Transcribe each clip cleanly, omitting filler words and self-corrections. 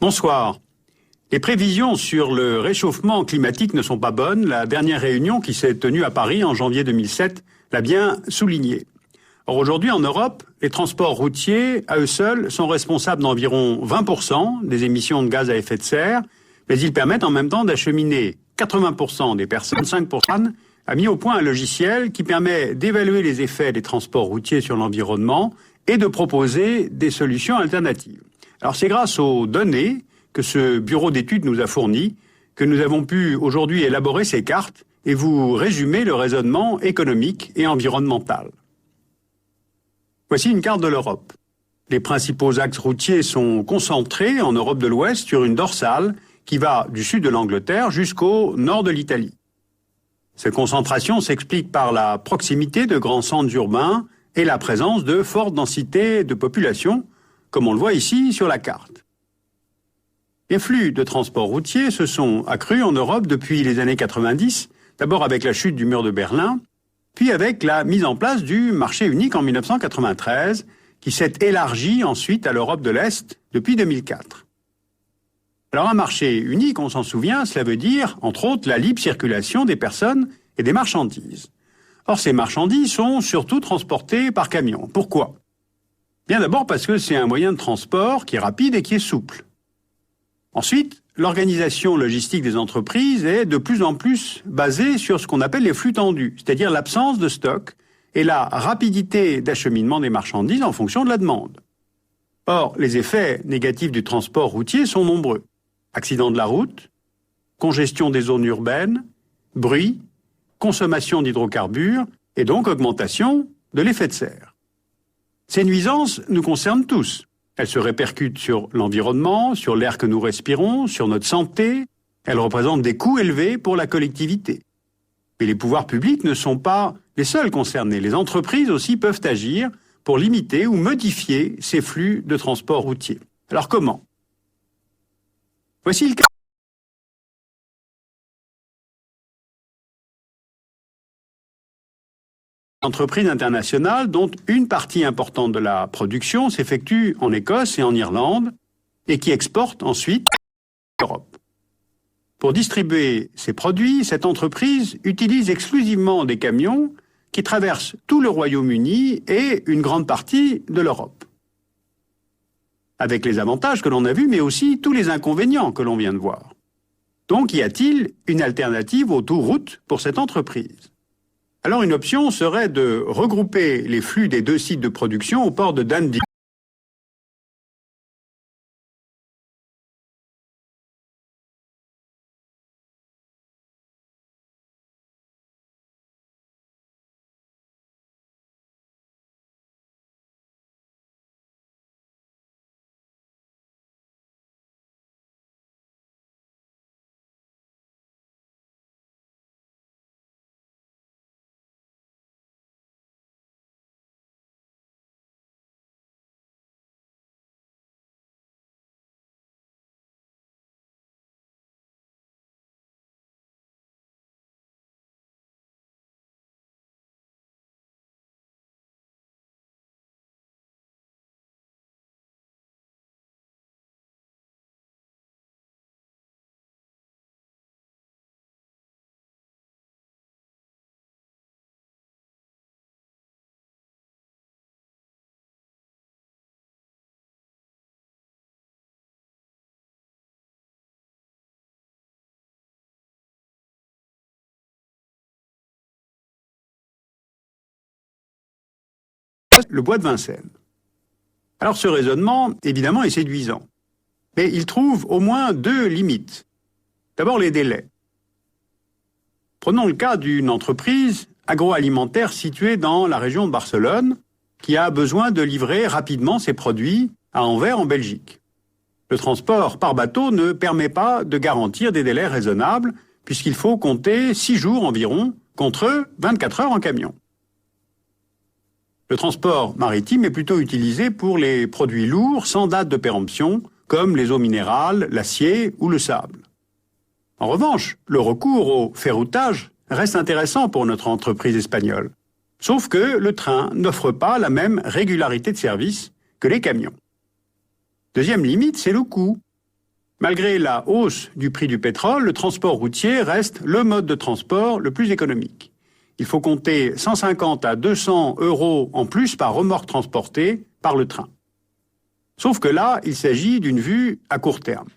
Bonsoir. Les prévisions sur le réchauffement climatique ne sont pas bonnes. La dernière réunion qui s'est tenue à Paris en janvier 2007 l'a bien souligné. Or aujourd'hui en Europe, les transports routiers, à eux seuls, sont responsables d'environ 20% des émissions de gaz à effet de serre, mais ils permettent en même temps d'acheminer 80% des personnes. 5% a mis au point un logiciel qui permet d'évaluer les effets des transports routiers sur l'environnement et de proposer des solutions alternatives. Alors c'est grâce aux données que ce bureau d'études nous a fournies que nous avons pu aujourd'hui élaborer ces cartes et vous résumer le raisonnement économique et environnemental. Voici une carte de l'Europe. Les principaux axes routiers sont concentrés en Europe de l'Ouest sur une dorsale qui va du sud de l'Angleterre jusqu'au nord de l'Italie. Cette concentration s'explique par la proximité de grands centres urbains et la présence de fortes densités de population, comme on le voit ici sur la carte. Les flux de transport routier se sont accrus en Europe depuis les années 90, d'abord avec la chute du mur de Berlin, puis avec la mise en place du marché unique en 1993, qui s'est élargi ensuite à l'Europe de l'Est depuis 2004. Alors un marché unique, on s'en souvient, cela veut dire, entre autres, la libre circulation des personnes et des marchandises. Or, ces marchandises sont surtout transportées par camion. Pourquoi ? Bien d'abord parce que c'est un moyen de transport qui est rapide et qui est souple. Ensuite, l'organisation logistique des entreprises est de plus en plus basée sur ce qu'on appelle les flux tendus, c'est-à-dire l'absence de stock et la rapidité d'acheminement des marchandises en fonction de la demande. Or, les effets négatifs du transport routier sont nombreux. Accidents de la route, congestion des zones urbaines, bruit, consommation d'hydrocarbures et donc augmentation de l'effet de serre. Ces nuisances nous concernent tous. Elles se répercutent sur l'environnement, sur l'air que nous respirons, sur notre santé. Elles représentent des coûts élevés pour la collectivité. Mais les pouvoirs publics ne sont pas les seuls concernés. Les entreprises aussi peuvent agir pour limiter ou modifier ces flux de transport routier. Alors comment ? Voici le cas. Entreprises internationales dont une partie importante de la production s'effectue en Écosse et en Irlande et qui exporte ensuite en Europe. Pour distribuer ces produits, cette entreprise utilise exclusivement des camions qui traversent tout le Royaume-Uni et une grande partie de l'Europe. Avec les avantages que l'on a vus, mais aussi tous les inconvénients que l'on vient de voir. Donc, y a-t-il une alternative autoroute pour cette entreprise ? Alors une option serait de regrouper les flux des deux sites de production au port de Dundee. Le bois de Vincennes. Alors ce raisonnement, évidemment, est séduisant. Mais il trouve au moins deux limites. D'abord les délais. Prenons le cas d'une entreprise agroalimentaire située dans la région de Barcelone qui a besoin de livrer rapidement ses produits à Anvers en Belgique. Le transport par bateau ne permet pas de garantir des délais raisonnables puisqu'il faut compter 6 jours environ contre 24 heures en camion. Le transport maritime est plutôt utilisé pour les produits lourds sans date de péremption, comme les eaux minérales, l'acier ou le sable. En revanche, le recours au ferroutage reste intéressant pour notre entreprise espagnole, sauf que le train n'offre pas la même régularité de service que les camions. Deuxième limite, c'est le coût. Malgré la hausse du prix du pétrole, le transport routier reste le mode de transport le plus économique. Il faut compter 150 à 200 € en plus par remorque transportée par le train. Sauf que là, il s'agit d'une vue à court terme.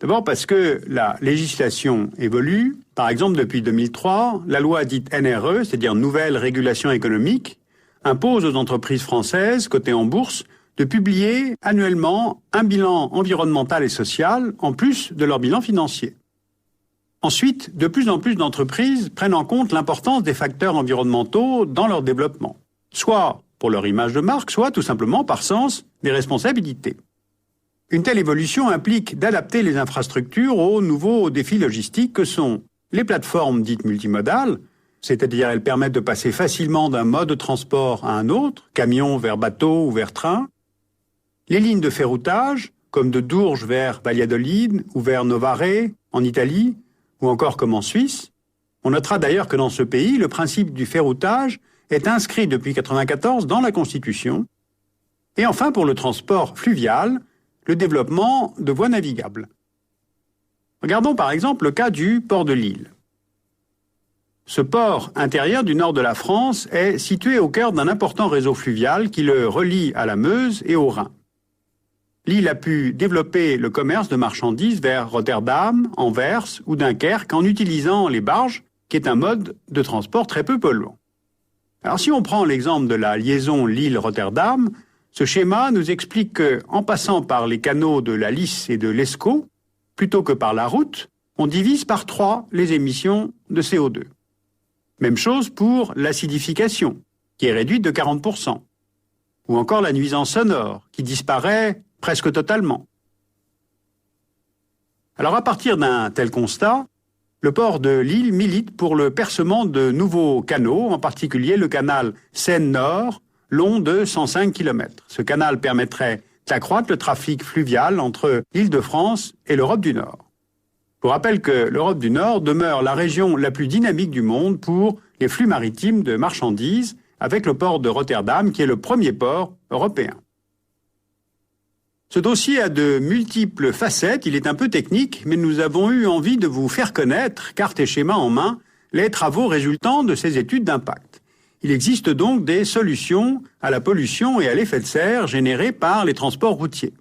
D'abord parce que la législation évolue. Par exemple, depuis 2003, la loi dite NRE, c'est-à-dire Nouvelle Régulation Économique, impose aux entreprises françaises cotées en bourse de publier annuellement un bilan environnemental et social en plus de leur bilan financier. Ensuite, de plus en plus d'entreprises prennent en compte l'importance des facteurs environnementaux dans leur développement, soit pour leur image de marque, soit tout simplement par sens des responsabilités. Une telle évolution implique d'adapter les infrastructures aux nouveaux défis logistiques que sont les plateformes dites multimodales, c'est-à-dire elles permettent de passer facilement d'un mode de transport à un autre, camion vers bateau ou vers train, les lignes de ferroutage, comme de Dourges vers Valladolid ou vers Novare en Italie, ou encore comme en Suisse. On notera d'ailleurs que dans ce pays, le principe du ferroutage est inscrit depuis 1994 dans la Constitution. Et enfin, pour le transport fluvial, le développement de voies navigables. Regardons par exemple le cas du port de Lille. Ce port intérieur du nord de la France est situé au cœur d'un important réseau fluvial qui le relie à la Meuse et au Rhin. Lille a pu développer le commerce de marchandises vers Rotterdam, Anvers ou Dunkerque en utilisant les barges, qui est un mode de transport très peu polluant. Alors si on prend l'exemple de la liaison Lille-Rotterdam, ce schéma nous explique qu'en passant par les canaux de la Lys et de l'Escaut, plutôt que par la route, on divise par 3 les émissions de CO2. Même chose pour l'acidification, qui est réduite de 40%, ou encore la nuisance sonore, qui disparaît presque totalement. Alors à partir d'un tel constat, le port de Lille milite pour le percement de nouveaux canaux, en particulier le canal Seine-Nord, long de 105 km. Ce canal permettrait d'accroître le trafic fluvial entre l'Île-de-France et l'Europe du Nord. Je vous rappelle que l'Europe du Nord demeure la région la plus dynamique du monde pour les flux maritimes de marchandises, avec le port de Rotterdam qui est le premier port européen. Ce dossier a de multiples facettes, il est un peu technique, mais nous avons eu envie de vous faire connaître, carte et schéma en main, les travaux résultant de ces études d'impact. Il existe donc des solutions à la pollution et à l'effet de serre générés par les transports routiers.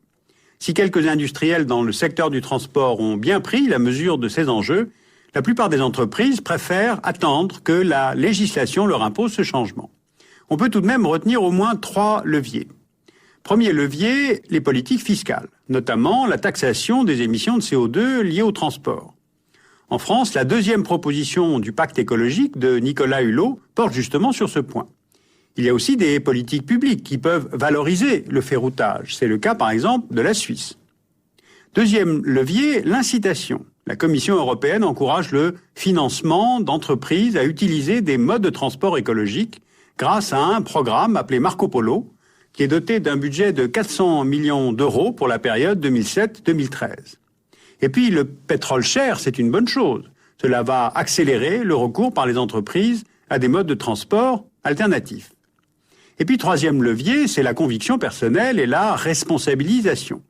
Si quelques industriels dans le secteur du transport ont bien pris la mesure de ces enjeux, la plupart des entreprises préfèrent attendre que la législation leur impose ce changement. On peut tout de même retenir au moins 3 leviers. Premier levier, les politiques fiscales, notamment la taxation des émissions de CO2 liées au transport. En France, la deuxième proposition du pacte écologique de Nicolas Hulot porte justement sur ce point. Il y a aussi des politiques publiques qui peuvent valoriser le ferroutage. C'est le cas par exemple de la Suisse. Deuxième levier, l'incitation. La Commission européenne encourage le financement d'entreprises à utiliser des modes de transport écologiques grâce à un programme appelé Marco Polo, qui est doté d'un budget de 400 millions d'euros pour la période 2007-2013. Et puis le pétrole cher, c'est une bonne chose. Cela va accélérer le recours par les entreprises à des modes de transport alternatifs. Et puis troisième levier, c'est la conviction personnelle et la responsabilisation.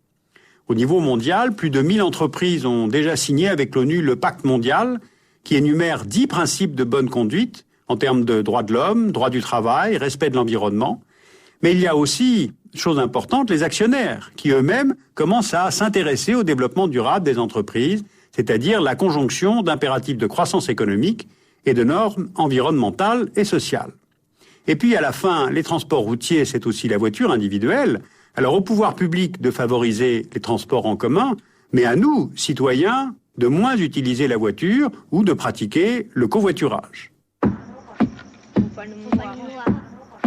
Au niveau mondial, plus de 1000 entreprises ont déjà signé avec l'ONU le pacte mondial qui énumère 10 principes de bonne conduite en termes de droits de l'homme, droit du travail, respect de l'environnement. Mais il y a aussi, chose importante, les actionnaires qui eux-mêmes commencent à s'intéresser au développement durable des entreprises, c'est-à-dire la conjonction d'impératifs de croissance économique et de normes environnementales et sociales. Et puis à la fin, les transports routiers, c'est aussi la voiture individuelle. Alors au pouvoir public de favoriser les transports en commun, mais à nous, citoyens, de moins utiliser la voiture ou de pratiquer le covoiturage.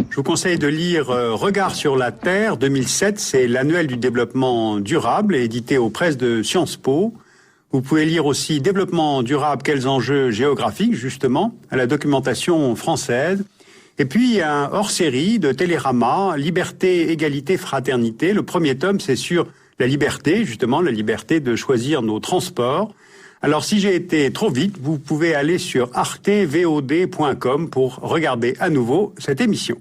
Je vous conseille de lire Regard sur la Terre 2007, c'est l'annuel du développement durable édité aux presses de Sciences Po. Vous pouvez lire aussi Développement durable, quels enjeux géographiques, justement, à la documentation française. Et puis un hors-série de Télérama, Liberté, Égalité, Fraternité. Le premier tome, c'est sur la liberté, justement, la liberté de choisir nos transports. Alors si j'ai été trop vite, vous pouvez aller sur artevod.com pour regarder à nouveau cette émission.